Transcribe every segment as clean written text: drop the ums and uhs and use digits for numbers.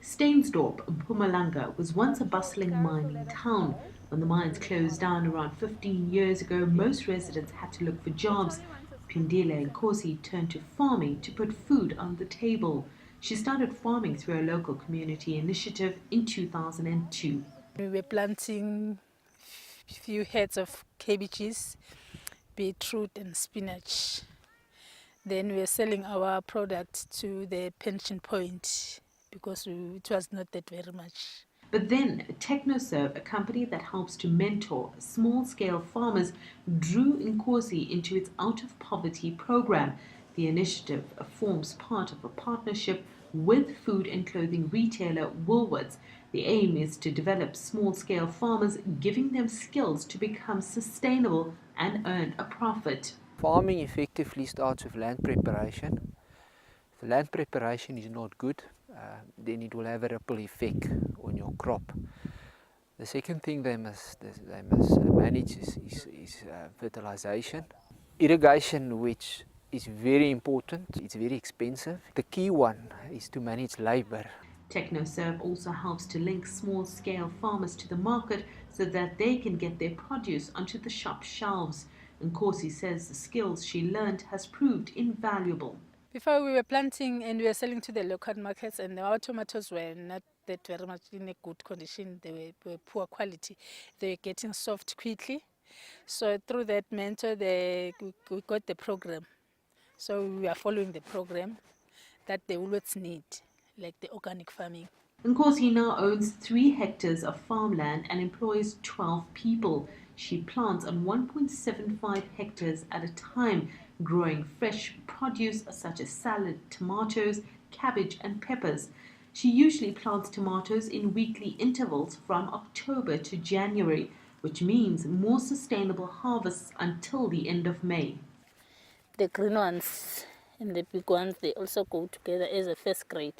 Steynsdorp, Mpumalanga, was once a bustling mining town. When the mines closed down around 15 years ago, most residents had to look for jobs. Pindile Nkosi turned to farming to put food on the table. She started farming through a local community initiative in 2002. We were planting few heads of cabbages, beetroot and spinach. Then we were selling our product to the pension point because it was not that very much. But then TechnoServe, a company that helps to mentor small-scale farmers, drew Nkosi into its Out of Poverty program. The initiative forms part of a partnership with food and clothing retailer Woolworths. The aim is to develop small-scale farmers, giving them skills to become sustainable and earn a profit. Farming effectively starts with land preparation. If the land preparation is not good, then it will have a ripple effect on your crop. The second thing they must manage is fertilization. Irrigation, which is very important, it's very expensive. The key one is to manage labor. TechnoServe also helps to link small-scale farmers to the market so that they can get their produce onto the shop shelves. Nkosi says the skills she learned has proved invaluable. Before we were planting and we were selling to the local markets, and our tomatoes were not that very much in a good condition. They were poor quality. They were getting soft quickly. So through that mentor, we got the program. So we are following the program that the Woolworths need, like the organic farming. Nkosi now owns 3 hectares of farmland and employs 12 people. She plants on 1.75 hectares at a time, growing fresh produce such as salad, tomatoes, cabbage and peppers. She usually plants tomatoes in weekly intervals from October to January, which means more sustainable harvests until the end of May. The green ones and the big ones, they also go together as a first grade.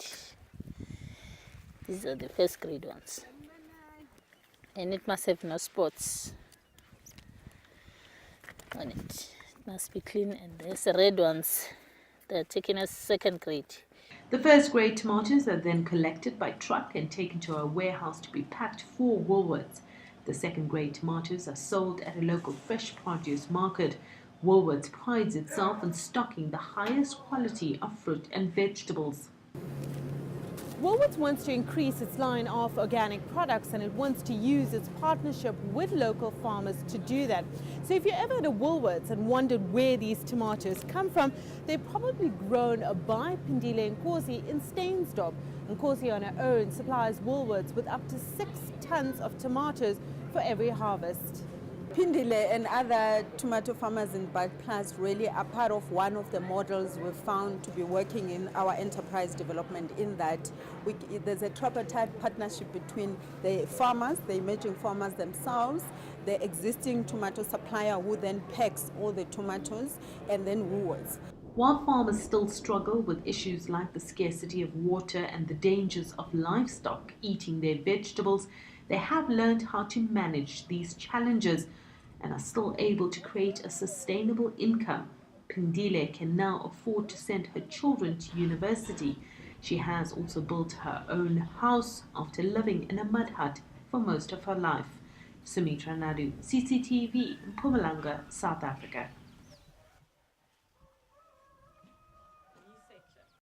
These are the first grade ones. And it must have no spots on it. It must be clean. And there's the red ones. They're taken as second grade. The first grade tomatoes are then collected by truck and taken to a warehouse to be packed for Woolworths. The second grade tomatoes are sold at a local fresh produce market. Woolworths prides itself on stocking the highest quality of fruit and vegetables. Woolworths wants to increase its line of organic products, and it wants to use its partnership with local farmers to do that. So if you're ever at a Woolworths and wondered where these tomatoes come from, they're probably grown by Pindile Nkosi in Steynsdorp. Nkosi on her own supplies Woolworths with up to 6 tons of tomatoes for every harvest. Pindile and other tomato farmers in Bad Plus really are part of one of the models we've found to be working in our enterprise development, in that there's a tripartite partnership between the farmers, the emerging farmers themselves, the existing tomato supplier who then packs all the tomatoes, and then Woolworths. While farmers still struggle with issues like the scarcity of water and the dangers of livestock eating their vegetables, they have learned how to manage these challenges and are still able to create a sustainable income. Pindile can now afford to send her children to university. She has also built her own house after living in a mud hut for most of her life. Sumitra Nadu, CCTV, Mpumalanga, South Africa.